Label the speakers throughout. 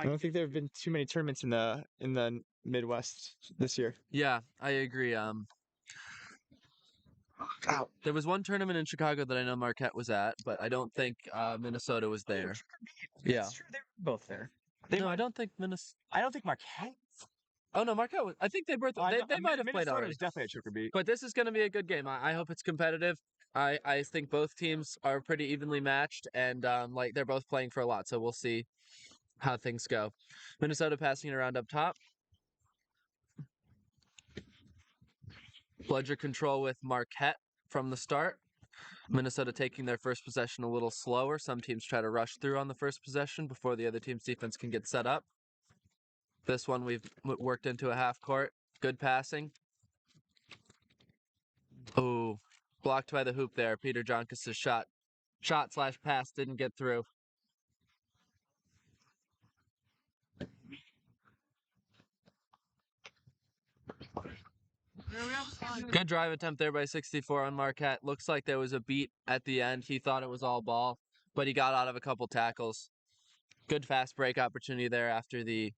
Speaker 1: I don't think there have been too many tournaments in the Midwest this year.
Speaker 2: Yeah, I agree. There was one tournament in Chicago that I know Marquette was at, but I don't think Minnesota was there. Yeah.
Speaker 1: That's true. They were both there.
Speaker 2: No, I don't think Minnesota.
Speaker 1: I don't think Marquette.
Speaker 2: Oh no, Marquette was. I think they both. They might have played already.
Speaker 1: Was definitely a choker beat.
Speaker 2: But this is going to be a good game. I hope it's competitive. I think both teams are pretty evenly matched, and like they're both playing for a lot. So we'll see how things go. Minnesota passing it around up top. Bludger control with Marquette from the start. Minnesota taking their first possession a little slower. Some teams try to rush through on the first possession before the other team's defense can get set up. This one we've worked into a half court. Good passing. Oh, blocked by the hoop there. Peter Jonkis' shot/pass didn't get through. Good drive attempt there by 64 on Marquette. Looks like there was a beat at the end. He thought it was all ball, but he got out of a couple tackles. Good fast break opportunity there after the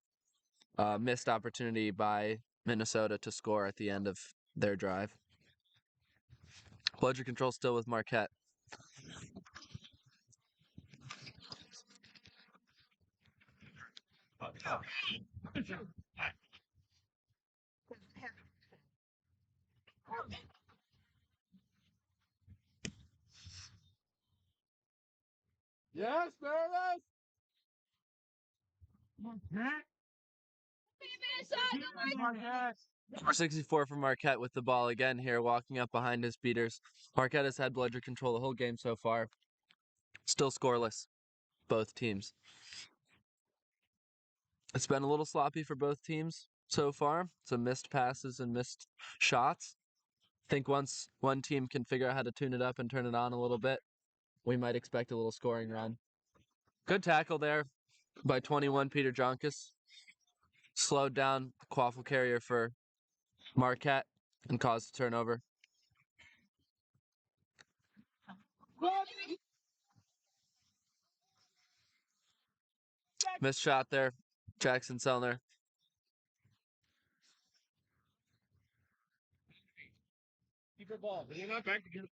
Speaker 2: missed opportunity by Minnesota to score at the end of their drive. Bludger control still with Marquette.
Speaker 1: Yes, Meredith.
Speaker 2: 64 for Marquette with the ball again here, walking up behind his beaters. Marquette has had Bludger control the whole game so far. Still scoreless, both teams. It's been a little sloppy for both teams so far. Some missed passes and missed shots. I think once one team can figure out how to tune it up and turn it on a little bit, we might expect a little scoring run. Good tackle there by 21, Peter Jonkis. Slowed down the quaffle carrier for Marquette and caused a turnover. Missed shot there, Jackson Selner.
Speaker 3: Keep your ball. You're not back again.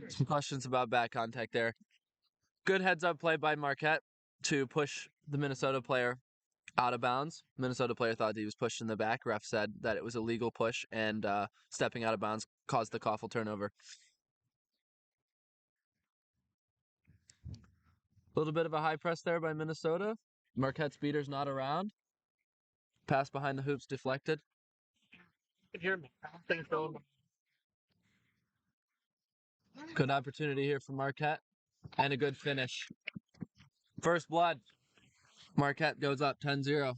Speaker 2: Some questions about back contact there. Good heads-up play by Marquette to push the Minnesota player out of bounds. Minnesota player thought he was pushed in the back. Ref said that it was a legal push, and stepping out of bounds caused the Koffel turnover. A little bit of a high press there by Minnesota. Marquette's beater's not around. Pass behind the hoops deflected. Good opportunity here for Marquette. And a good finish. First blood. Marquette goes up 10-0.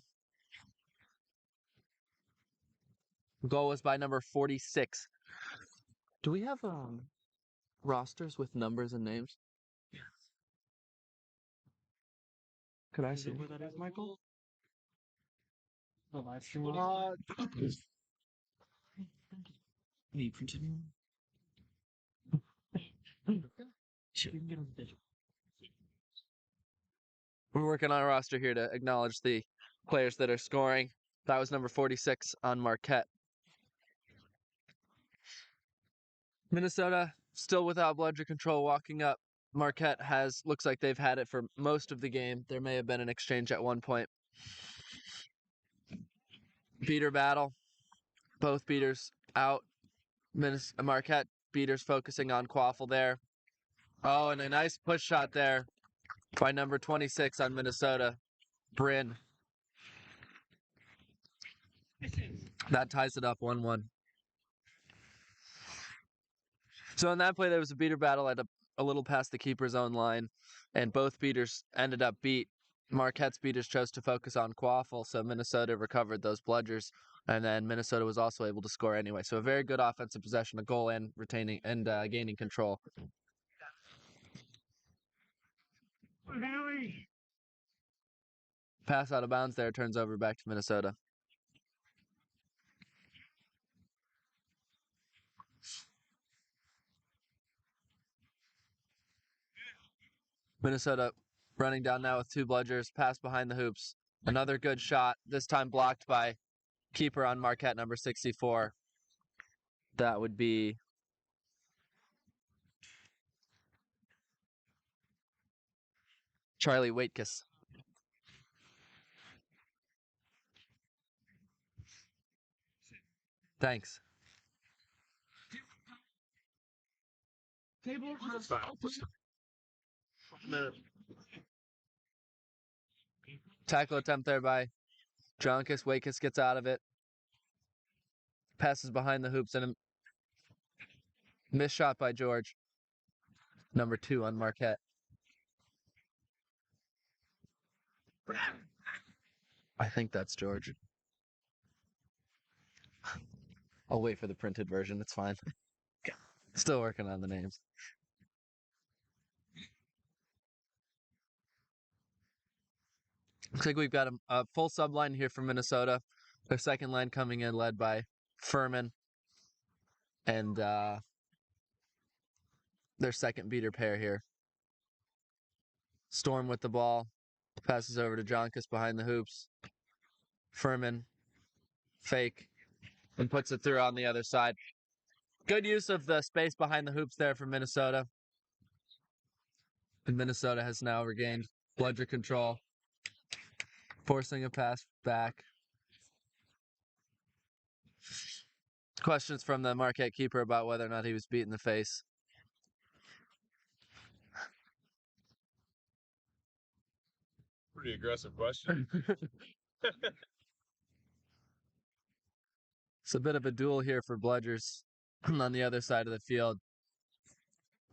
Speaker 2: Goal was by number 46. Do we have rosters with numbers and names? Yes. Could I see
Speaker 3: where that is, Michael? The live stream.
Speaker 2: Need continue. We're working on a roster here to acknowledge the players that are scoring. That was number 46 on Marquette. Minnesota still without Bludger control walking up. Marquette looks like they've had it for most of the game. There may have been an exchange at one point. Beater battle. Both beaters out. Marquette beaters focusing on Quaffle there. Oh, and a nice push shot there by number 26 on Minnesota, Bryn. That ties it up 1-1. So in that play, there was a beater battle at a little past the keeper's own line, and both beaters ended up beat. Marquette's beaters chose to focus on Quaffle, so Minnesota recovered those bludgers, and then Minnesota was also able to score anyway. So a very good offensive possession, a goal, and retaining and gaining control. Pass out of bounds there, turns over back to Minnesota. Minnesota running down now with 2 bludgers, pass behind the hoops. Another good shot, this time blocked by keeper on Marquette, number 64. That would be Charlie Waitkus. Thanks. Tackle attempt there by Jonkus. Waitkus gets out of it. Passes behind the hoops and a missed shot by George. Number 2 on Marquette. I think that's George. I'll wait for the printed version. It's fine. Still working on the names. Looks like we've got a full sub line here from Minnesota. Their second line coming in led by Furman and their second beater pair here. Storm with the ball. Passes over to Jonkus behind the hoops. Furman, fake, and puts it through on the other side. Good use of the space behind the hoops there for Minnesota. And Minnesota has now regained bludger control. Forcing a pass back. Questions from the Marquette keeper about whether or not he was beat in the face.
Speaker 4: Pretty aggressive question.
Speaker 2: It's a bit of a duel here for bludgers on the other side of the field.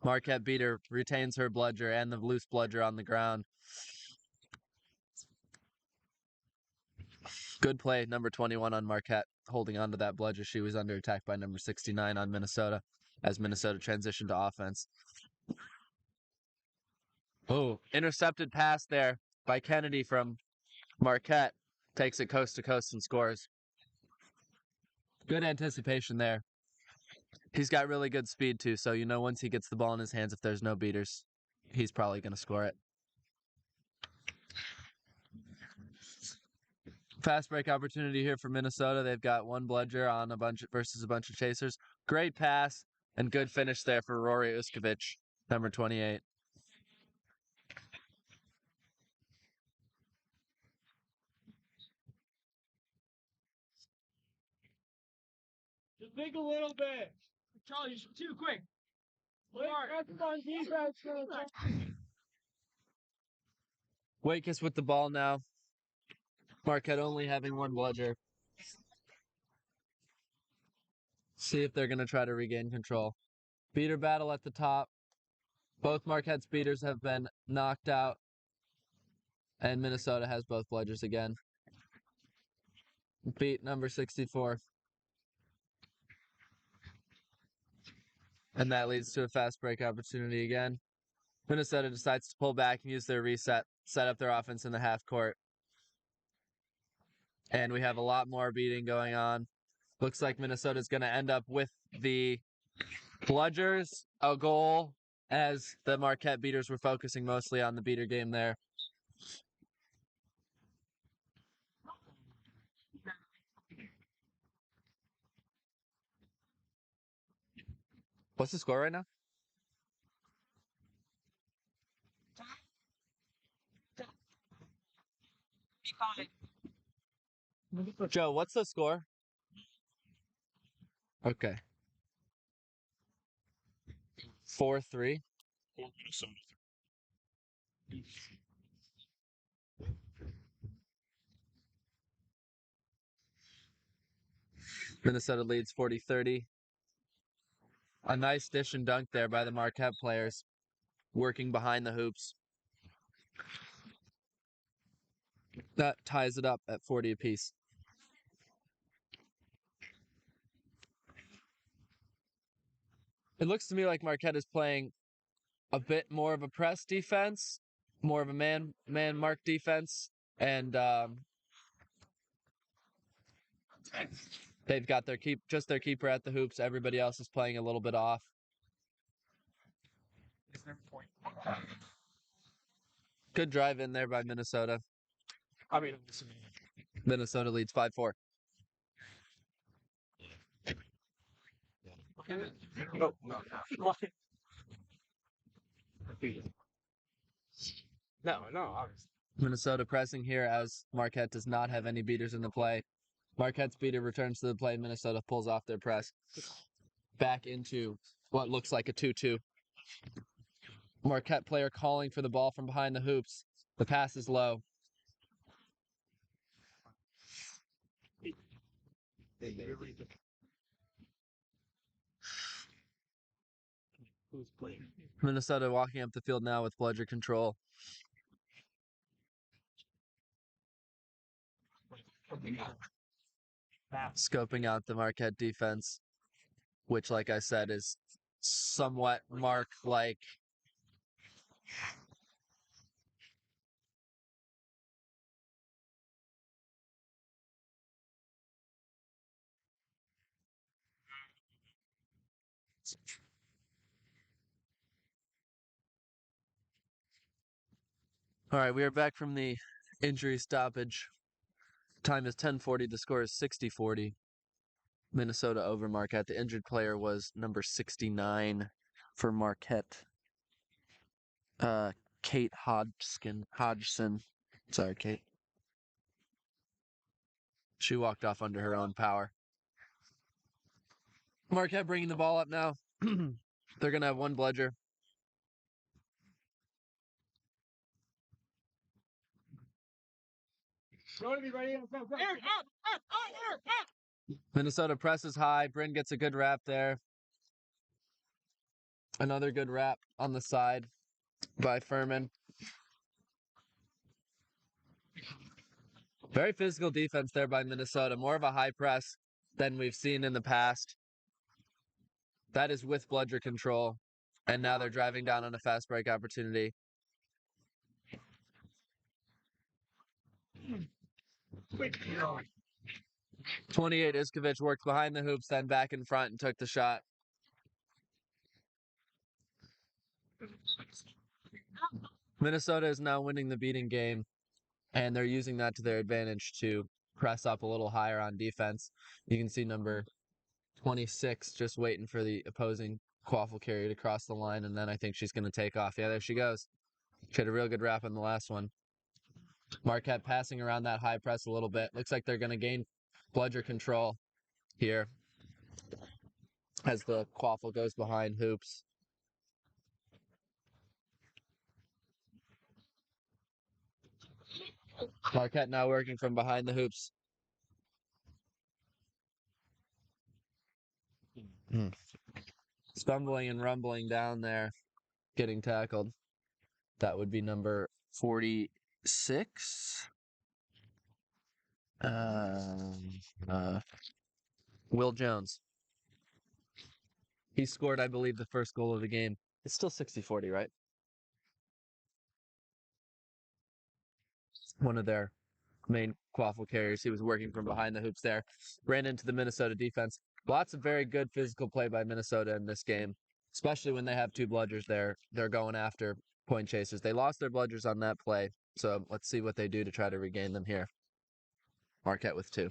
Speaker 2: Marquette beater retains her bludger and the loose bludger on the ground. Good play, number 21 on Marquette, holding on to that bludger. She was under attack by number 69 on Minnesota as Minnesota transitioned to offense. Oh, intercepted pass there by Kennedy from Marquette. Takes it coast to coast and scores. Good anticipation there. He's got really good speed too, so you know once he gets the ball in his hands, if there's no beaters, he's probably going to score it. Fast break opportunity here for Minnesota. They've got one bludger on versus a bunch of chasers. Great pass and good finish there for Rory Uskovich, number 28.
Speaker 3: Just think a little bit. Charlie, you're too quick.
Speaker 2: Waitkus with the ball now. Marquette only having one bludger. See if they're going to try to regain control. Beater battle at the top. Both Marquette's beaters have been knocked out. And Minnesota has both bludgers again. Beat number 64. And that leads to a fast break opportunity again. Minnesota decides to pull back and use their reset, set up their offense in the half court. And we have a lot more beating going on. Looks like Minnesota's going to end up with the bludgers, a goal, as the Marquette beaters were focusing mostly on the beater game there. What's the score right now? Joe, what's the score? Okay. 4-3. Minnesota leads 40-30. A nice dish and dunk there by the Marquette players, working behind the hoops. That ties it up at 40 apiece. It looks to me like Marquette is playing a bit more of a press defense, more of a man mark defense, and they've got their keeper at the hoops. Everybody else is playing a little bit off. Good drive in there by Minnesota.
Speaker 1: I mean,
Speaker 2: Minnesota leads 5-4.
Speaker 1: no, no. No, obviously.
Speaker 2: Minnesota pressing here as Marquette does not have any beaters in the play. Marquette's beater returns to the play. Minnesota pulls off their press. Back into what looks like a 2-2. Marquette player calling for the ball from behind the hoops. The pass is low. Minnesota walking up the field now with bludger control. Scoping out the Marquette defense, which, like I said, is somewhat Mark-like. All right, we are back from the injury stoppage. Time is 10:40. The score is 60-40. Minnesota over Marquette. The injured player was number 69 for Marquette. Kate Hodgson. Sorry, Kate. She walked off under her own power. Marquette bringing the ball up now. They're going to have one bludger. Minnesota presses high. Bryn gets a good wrap there. Another good wrap on the side by Furman. Very physical defense there by Minnesota. More of a high press than we've seen in the past. That is with bludger control. And now they're driving down on a fast break opportunity. Quick. 28 Iskovic worked behind the hoops, then back in front and took the shot. Minnesota is now winning the beating game, and they're using that to their advantage to press up a little higher on defense. You can see number 26 just waiting for the opposing quaffle carrier to cross the line, and then I think she's going to take off. Yeah, there she goes. She had a real good wrap on the last one. Marquette passing around that high press a little bit. Looks like they're going to gain bludger control here as the quaffle goes behind hoops. Marquette now working from behind the hoops. Stumbling and rumbling down there, getting tackled. That would be number 46. Will Jones. He scored, I believe, the first goal of the game. It's still 60-40, right? One of their main quaffle carriers. He was working from behind the hoops there. Ran into the Minnesota defense. Lots of very good physical play by Minnesota in this game, especially when they have two bludgers there. They're going after point chasers. They lost their bludgers on that play, so let's see what they do to try to regain them here. Marquette with two.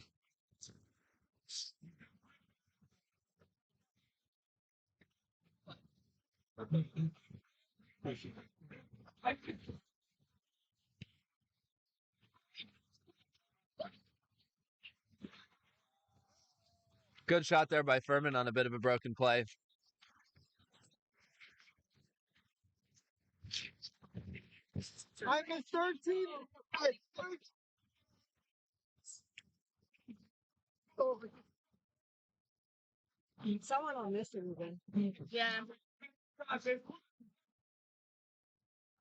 Speaker 2: Good shot there by Furman on a bit of a broken play.
Speaker 3: I'm a 13. Someone on this Ruben. Yeah.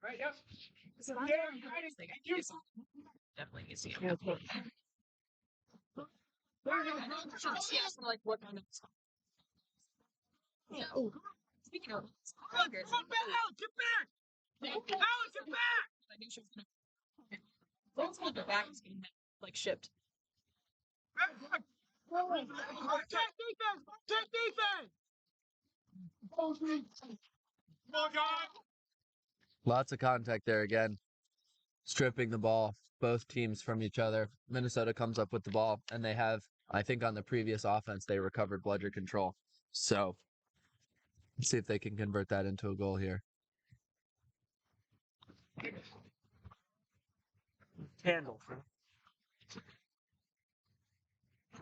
Speaker 3: Right, yep.
Speaker 5: Definitely easy. Like what kind of yeah. Oh, speaking of bloggers,
Speaker 3: Get back! Alex, get back!
Speaker 5: I knew she was gonna. Let's hold the back is getting like shipped.
Speaker 3: Check defense! Check defense! Come on, guys!
Speaker 2: Lots of contact there again. stripping the ball, both teams from each other. Minnesota comes up with the ball, and they have, I think on the previous offense, they recovered bludger control. So, let's see if they can convert that into a goal here.
Speaker 3: Handle.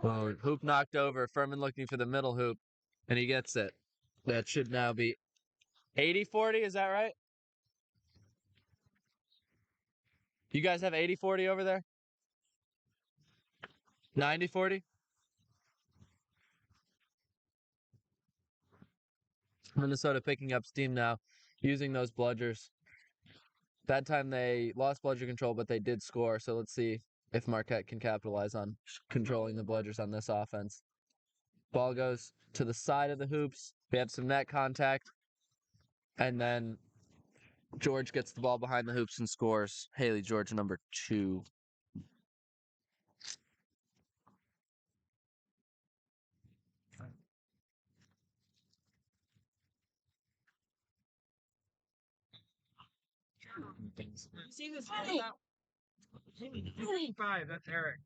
Speaker 2: Oh, hoop knocked over. Furman looking for the middle hoop, and he gets it. That should now be 80-40, is that right? You guys have 80-40 over there? 90-40? Minnesota picking up steam now, using those bludgers. That time they lost bludger control, but they did score. So let's see if Marquette can capitalize on controlling the bludgers on this offense. Ball goes to the side of the hoops. We have some net contact. And then George gets the ball behind the hoops and scores. Haley George, number 2.
Speaker 5: You see this?
Speaker 3: 55, that's Eric.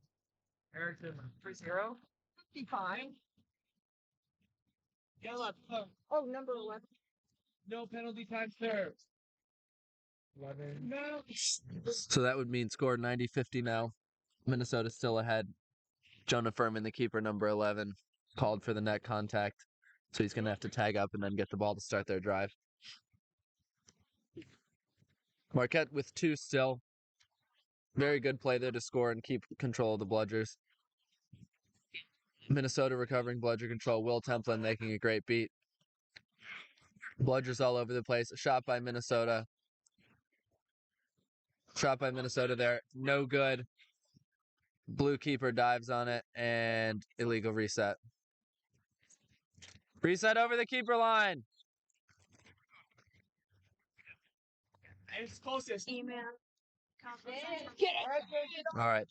Speaker 3: Eric Tuma. 3-0?
Speaker 5: 55.
Speaker 3: Yellow.
Speaker 5: Oh, number 11.
Speaker 3: No penalty time served. 11. No.
Speaker 2: So that would mean score 90-50 now. Minnesota's still ahead. Jonah Furman, the keeper, number 11, called for the net contact. So he's going to have to tag up and then get the ball to start their drive. Marquette with 2 still. Very good play there to score and keep control of the bludgers. Minnesota recovering bludger control. Will Templin making a great beat. Bludgers all over the place. Shot by Minnesota. Shot by Minnesota there. No good. Blue keeper dives on it and illegal reset. Reset over the keeper line.
Speaker 3: It's closest.
Speaker 5: Email.
Speaker 2: All right.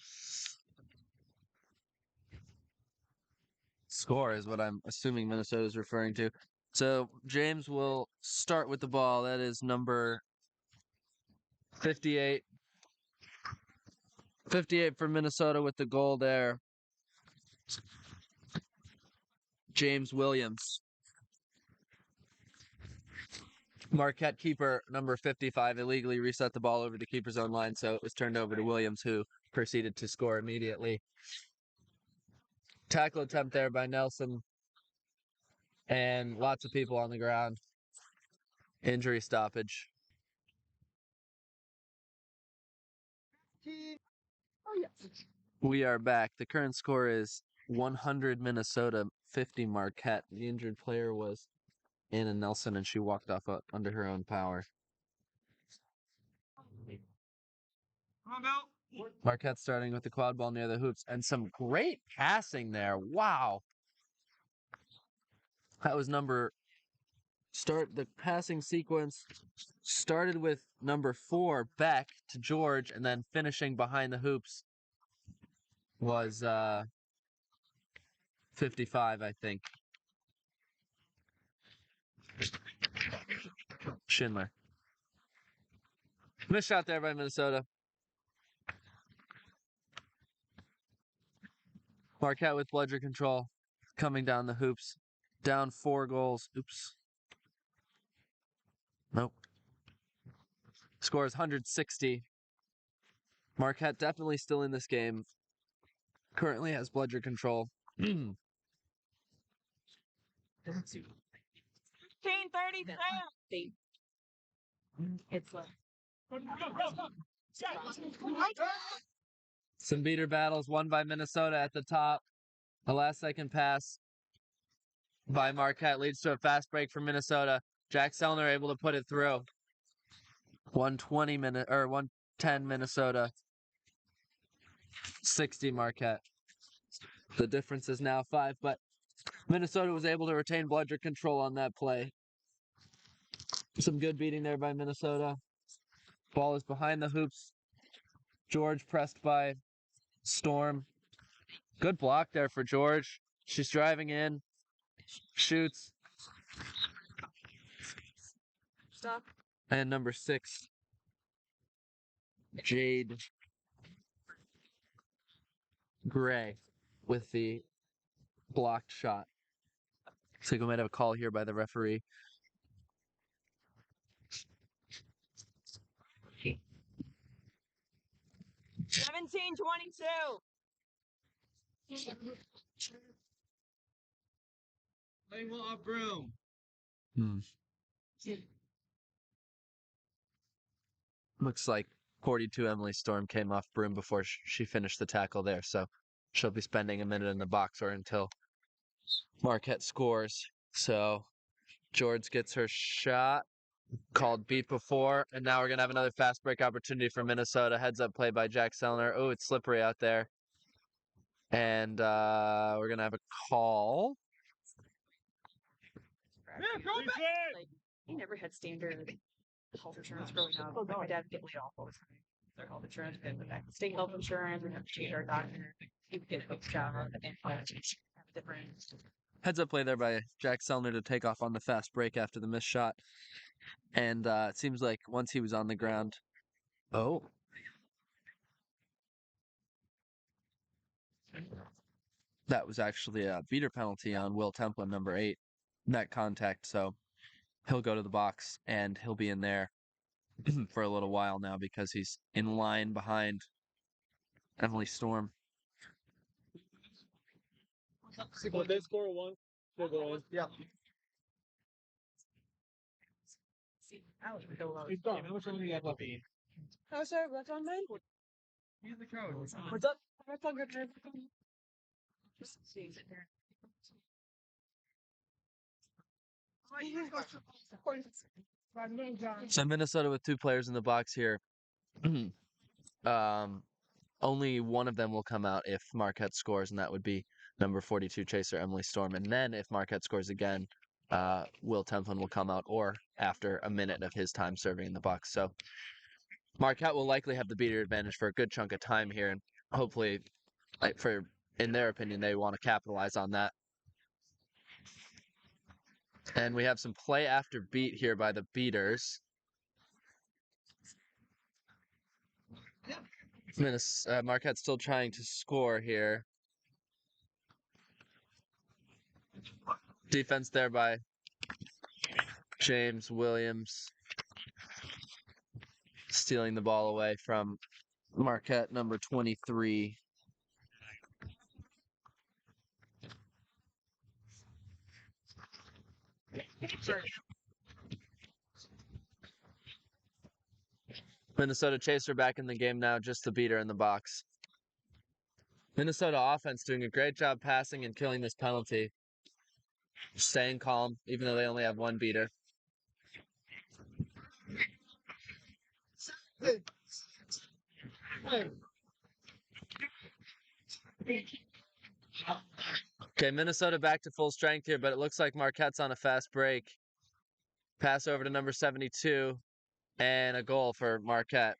Speaker 2: Score is what I'm assuming Minnesota is referring to. So James will start with the ball. That is number 58. 58 for Minnesota with the goal there. James Williams. Marquette keeper number 55 illegally reset the ball over the keeper's own line, so it was turned over to Williams, who proceeded to score immediately. Tackle attempt there by Nelson. And lots of people on the ground. Injury stoppage. We are back. The current score is 100 Minnesota, 50 Marquette. The injured player was Anna Nelson, and she walked off under her own power.
Speaker 3: Come on, Bill.
Speaker 2: Marquette starting with the quad ball near the hoops, and some great passing there. Wow. That was the passing sequence started with number 4, Beck, to George, and then finishing behind the hoops was 55, I think. Schindler. Missed shot there by Minnesota. Marquette with bludger control, coming down the hoops. Down 4 goals. Oops. Nope. Score is 160. Marquette definitely still in this game. Currently has bludger control.
Speaker 5: 15:33. It's like.
Speaker 2: Some beater battles won by Minnesota at the top. A last-second pass by Marquette leads to a fast break for Minnesota. Jack Sellner able to put it through. 110 Minnesota. 60 Marquette. The difference is now 5, but Minnesota was able to retain bludger control on that play. Some good beating there by Minnesota. Ball is behind the hoops. George pressed by Storm. Good block there for George. She's driving in. Shoots.
Speaker 5: Stop.
Speaker 2: And number 6. Jade Gray with the blocked shot. Looks like we might have a call here by the referee.
Speaker 3: Playing well off broom.
Speaker 2: Looks like 42 Emily Storm came off broom before she finished the tackle there, so she'll be spending a minute in the box or until Marquette scores. So George gets her shot, called beat before, and now we're going to have another fast break opportunity for Minnesota. Heads up play by Jack Sellner. Oh, it's slippery out there. And we're going to have a call.
Speaker 3: Yeah, go back.
Speaker 5: Like, he never had standard health insurance growing up. My dad would get laid off all the time. Their health insurance, we had to go back to state health insurance, we have to change our doctor. He would get a job and have a different.
Speaker 2: Heads up play there by Jack Sellner to take off on the fast break after the missed shot. And it seems like once he was on the ground. Oh. That was actually a beater penalty on Will Templin, number 8. Net contact, so he'll go to the box and he'll be in there for a little while now because he's in line behind Emily Storm.
Speaker 1: When they score one, they'll go in. Yeah.
Speaker 3: How much longer do you have left?
Speaker 5: Oh, sorry, what's on mine?
Speaker 3: He's the crowd.
Speaker 5: What's up? What's on your turn?
Speaker 2: So Minnesota with 2 players in the box here. Only one of them will come out if Marquette scores, and that would be number 42 chaser Emily Storm. And then if Marquette scores again, Will Templin will come out, or after a minute of his time serving in the box. So Marquette will likely have the beater advantage for a good chunk of time here, and hopefully, in their opinion, they want to capitalize on that. And we have some play after beat here by the beaters. Marquette's still trying to score here. Defense there by James Williams. Stealing the ball away from Marquette, number 23. Minnesota chaser back in the game now, just the beater in the box. Minnesota offense doing a great job passing and killing this penalty. Staying calm, even though they only have one beater. Okay, Minnesota back to full strength here, but it looks like Marquette's on a fast break. Pass over to number 72, and a goal for Marquette.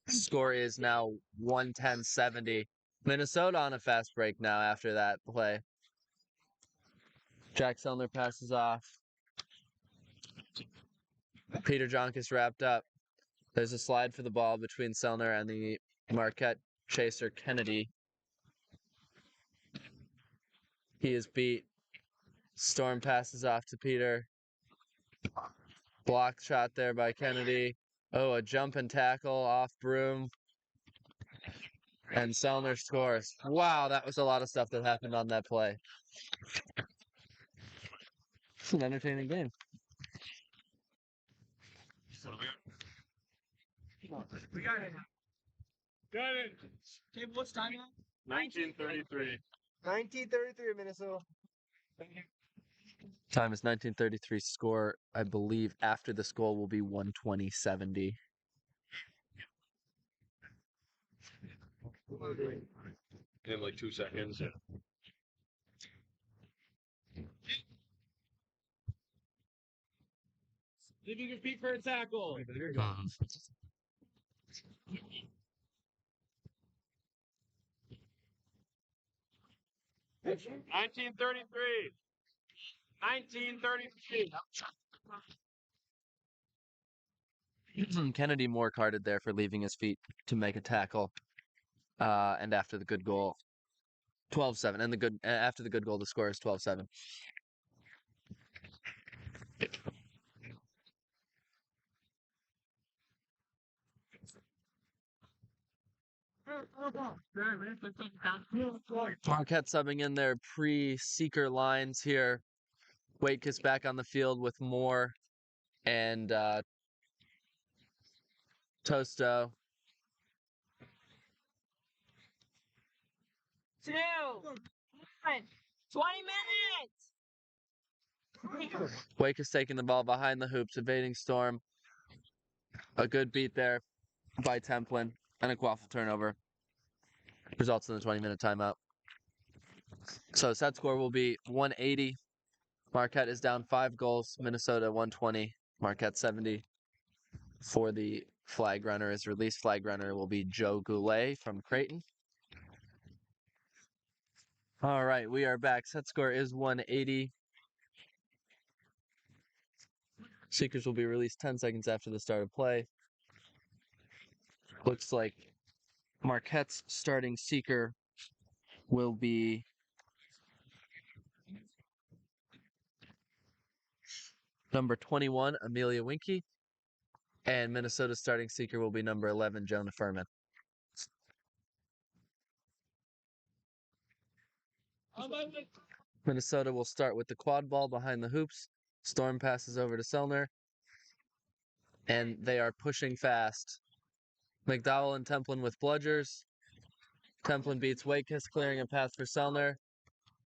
Speaker 2: Score is now 110-70. Minnesota on a fast break now after that play. Jack Sellner passes off. Peter Jonkis wrapped up. There's a slide for the ball between Sellner and the Marquette chaser Kennedy. He is beat. Storm passes off to Peter. Blocked shot there by Kennedy. Oh, a jump and tackle off broom. And Sellner scores. Wow, that was a lot of stuff that happened on that play. It's an entertaining game.
Speaker 3: We got it. Got it. Dave, what's time now?
Speaker 4: 1933.
Speaker 1: 1933, Minnesota.
Speaker 2: Time is 1933. Score, I believe, after this goal will be 120-70.
Speaker 4: In like 2 seconds.
Speaker 3: Leaving your feet for a tackle. 1933. 1933.
Speaker 2: Kennedy Moore carded there for leaving his feet to make a tackle. And after the good goal, 12-7. And after the good goal, the score is 12-7. Marquette subbing in their pre-seeker lines here. Waitkus back on the field with Moore and Tosto.
Speaker 5: 2, 1, 20 minutes.
Speaker 2: Waitkus taking the ball behind the hoops, evading Storm. A good beat there by Templin and a quaffle turnover. Results in the 20-minute timeout. So set score will be 180. Marquette is down 5 goals. Minnesota 120. Marquette 70. For the flag runner, his release flag runner will be Joe Goulet from Creighton. All right, we are back. Set score is 180. Seekers will be released 10 seconds after the start of play. Looks like Marquette's starting seeker will be number 21, Amelia Winkie. And Minnesota's starting seeker will be number 11, Jonah Furman. Minnesota will start with the quad ball behind the hoops. Storm passes over to Selner. And they are pushing fast. McDowell and Templin with bludgers. Templin beats Waitkus, clearing a path for Selner.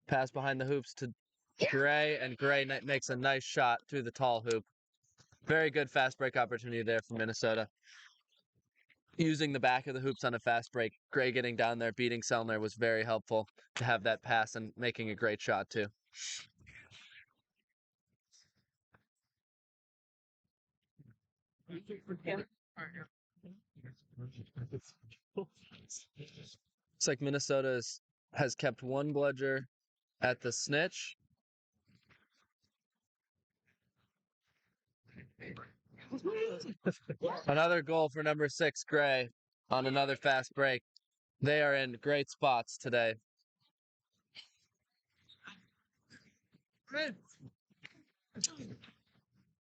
Speaker 2: Pass behind the hoops to Gray, and Gray makes a nice shot through the tall hoop. Very good fast break opportunity there for Minnesota. Using the back of the hoops on a fast break. Gray getting down there, beating Selner was very helpful to have that pass and making a great shot too. Looks like Minnesota has kept one bludger at the snitch. Another goal for number 6, Gray, on another fast break. They are in great spots today.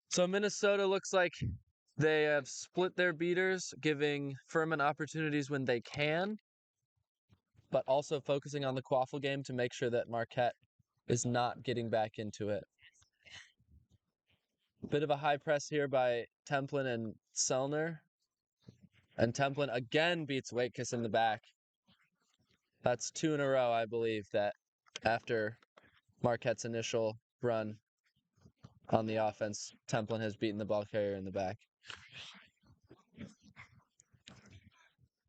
Speaker 2: So Minnesota looks like they have split their beaters, giving Furman opportunities when they can, but also focusing on the quaffle game to make sure that Marquette is not getting back into it. Bit of a high press here by Templin and Selner. And Templin again beats Waitkus in the back. That's 2 in a row, I believe, that after Marquette's initial run on the offense, Templin has beaten the ball carrier in the back.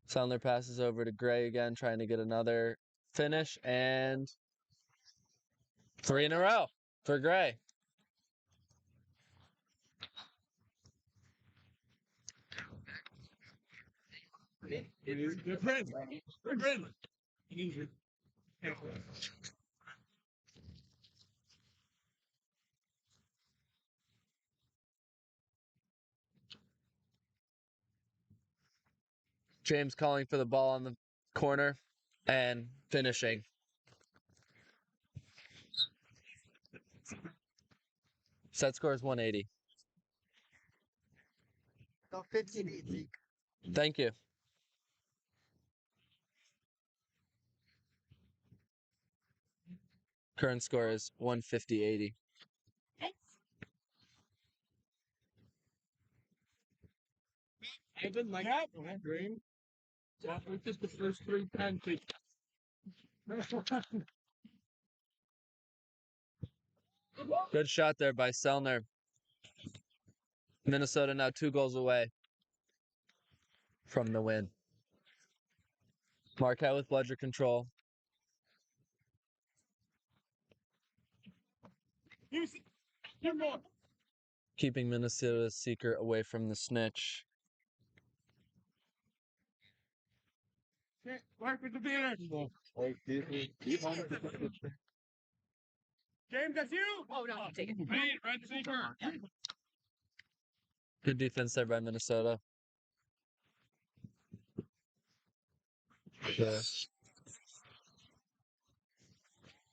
Speaker 2: Selner passes over to Gray again, trying to get another finish, and 3 in a row for Gray. James calling for the ball on the corner and finishing. Set score is 180.
Speaker 6: Go 15-8.
Speaker 2: Thank you. Current score is 150-80.
Speaker 3: Even like that, dream. It's just the first 3 penalties.
Speaker 2: Good shot there by Selner. Minnesota now 2 goals away from the win. Marquette with bludger control. Keeping Minnesota's seeker away from the snitch.
Speaker 3: Work with the beater. James, that's you.
Speaker 5: Oh, no, I'm taking it.
Speaker 3: Red seeker.
Speaker 2: Good defense there by Minnesota. Yeah.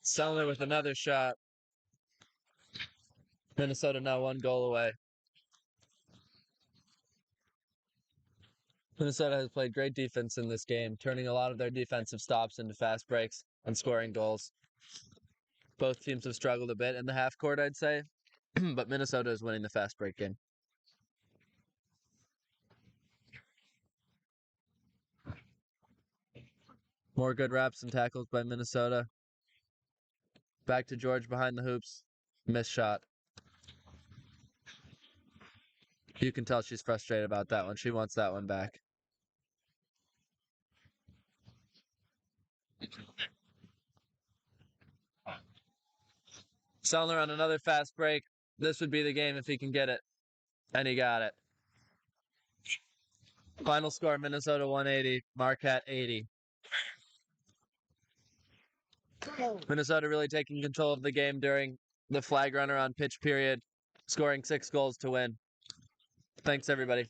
Speaker 2: Selner with another shot. Minnesota now 1 goal away. Minnesota has played great defense in this game, turning a lot of their defensive stops into fast breaks and scoring goals. Both teams have struggled a bit in the half court, I'd say, but Minnesota is winning the fast break game. More good wraps and tackles by Minnesota. Back to George behind the hoops. Missed shot. You can tell she's frustrated about that one. She wants that one back. Sellner on another fast break. This would be the game if he can get it. And he got it. Final score, Minnesota 180, Marquette 80. Minnesota really taking control of the game during the flag runner on pitch period, scoring 6 goals to win. Thanks, everybody.